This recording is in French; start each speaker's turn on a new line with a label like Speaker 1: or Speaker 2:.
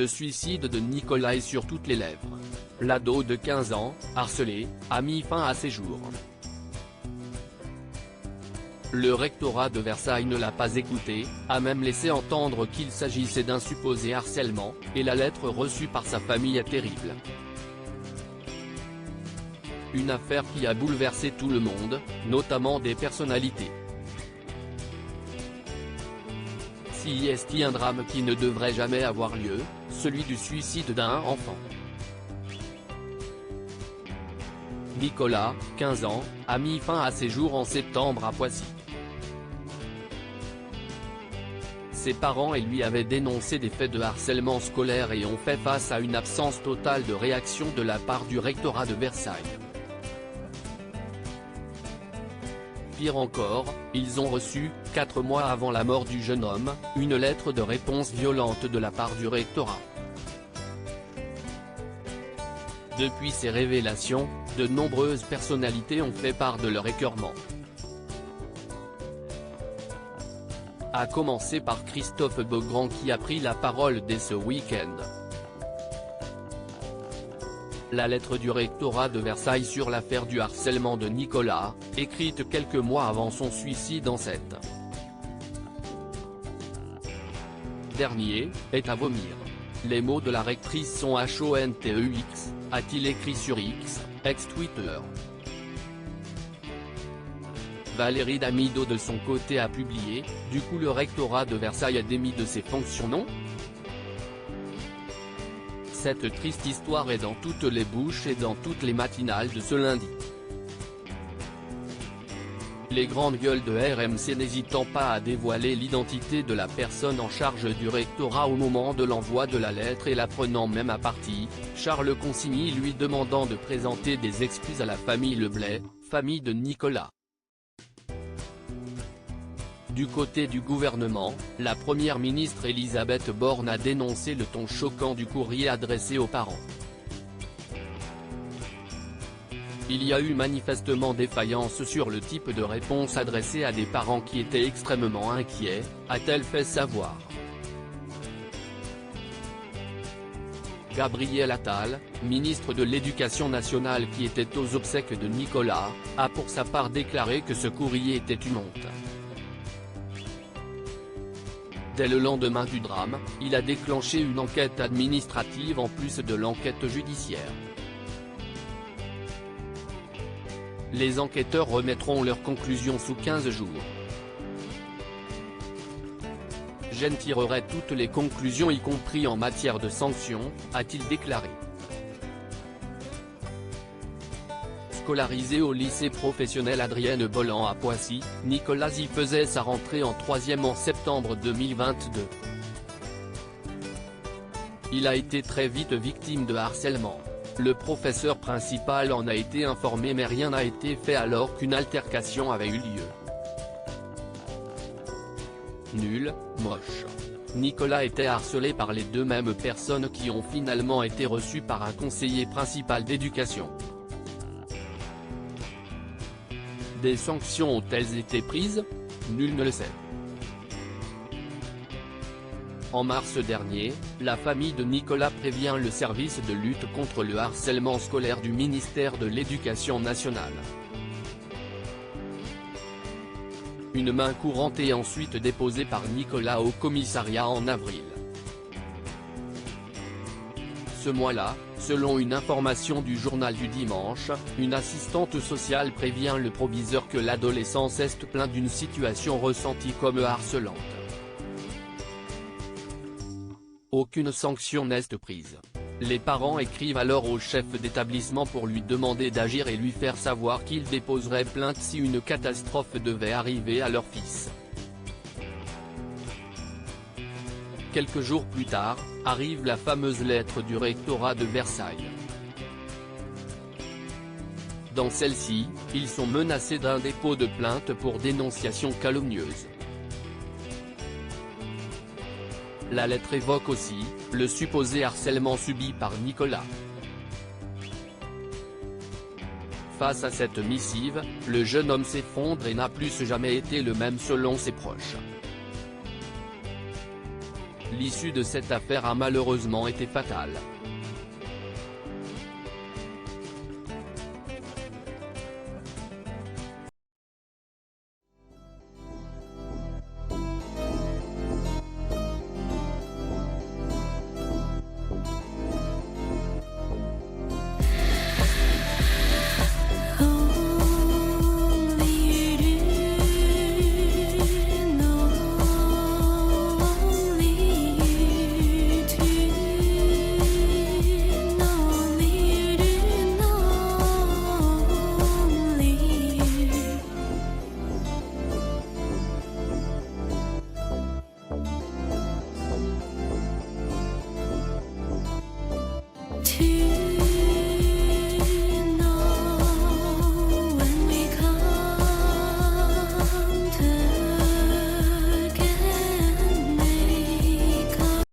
Speaker 1: Le suicide de Nicolas est sur toutes les lèvres. L'ado de 15 ans, harcelé, a mis fin à ses jours. Le rectorat de Versailles ne l'a pas écouté, a même laissé entendre qu'il s'agissait d'un supposé harcèlement, et la lettre reçue par sa famille est terrible. Une affaire qui a bouleversé tout le monde, notamment des personnalités. Si est un drame qui ne devrait jamais avoir lieu, celui du suicide d'un enfant. Nicolas, 15 ans, a mis fin à ses jours en septembre à Poissy. Ses parents et lui avaient dénoncé des faits de harcèlement scolaire et ont fait face à une absence totale de réaction de la part du rectorat de Versailles. Pire encore, ils ont reçu, 4 mois avant la mort du jeune homme, une lettre de réponse violente de la part du rectorat. Depuis ces révélations, de nombreuses personnalités ont fait part de leur écœurement. À commencer par Christophe Beaugrand qui a pris la parole dès ce week-end. La lettre du rectorat de Versailles sur l'affaire du harcèlement de Nicolas, écrite quelques mois avant son suicide en 7. Dernier, est à vomir. Les mots de la rectrice sont HONTEX, a-t-il écrit sur X, ex-Twitter. Valérie Damido de son côté a publié « Du coup le rectorat de Versailles a démis de ses fonctions non ?» Cette triste histoire est dans toutes les bouches et dans toutes les matinales de ce lundi. Les grandes gueules de RMC n'hésitant pas à dévoiler l'identité de la personne en charge du rectorat au moment de l'envoi de la lettre et la prenant même à partie, Charles Consigny lui demandant de présenter des excuses à la famille Leblay, famille de Nicolas. Du côté du gouvernement, la première ministre Elisabeth Borne a dénoncé le ton choquant du courrier adressé aux parents. Il y a eu manifestement défaillance sur le type de réponse adressée à des parents qui étaient extrêmement inquiets, a-t-elle fait savoir. Gabriel Attal, ministre de l'Éducation nationale qui était aux obsèques de Nicolas, a pour sa part déclaré que ce courrier était une honte. Dès le lendemain du drame, il a déclenché une enquête administrative en plus de l'enquête judiciaire. Les enquêteurs remettront leurs conclusions sous 15 jours. Je ne tirerai toutes les conclusions y compris en matière de sanctions, a-t-il déclaré. Scolarisé au lycée professionnel Adrienne Bolland à Poissy, Nicolas y faisait sa rentrée en 3e en septembre 2022. Il a été très vite victime de harcèlement. Le professeur principal en a été informé mais rien n'a été fait alors qu'une altercation avait eu lieu. Nul, moche. Nicolas était harcelé par les deux mêmes personnes qui ont finalement été reçues par un conseiller principal d'éducation. Des sanctions ont-elles été prises? Nul ne le sait. En mars dernier, la famille de Nicolas prévient le service de lutte contre le harcèlement scolaire du ministère de l'Éducation nationale. Une main courante est ensuite déposée par Nicolas au commissariat en avril. Ce mois-là, selon une information du journal du dimanche, une assistante sociale prévient le proviseur que l'adolescent s'est plaint d'une situation ressentie comme harcelante. Aucune sanction n'est prise. Les parents écrivent alors au chef d'établissement pour lui demander d'agir et lui faire savoir qu'ils déposeraient plainte si une catastrophe devait arriver à leur fils. Quelques jours plus tard, arrive la fameuse lettre du rectorat de Versailles. Dans celle-ci, ils sont menacés d'un dépôt de plainte pour dénonciation calomnieuse. La lettre évoque aussi, le supposé harcèlement subi par Nicolas. Face à cette missive, le jeune homme s'effondre et n'a plus jamais été le même selon ses proches. L'issue de cette affaire a malheureusement été fatale.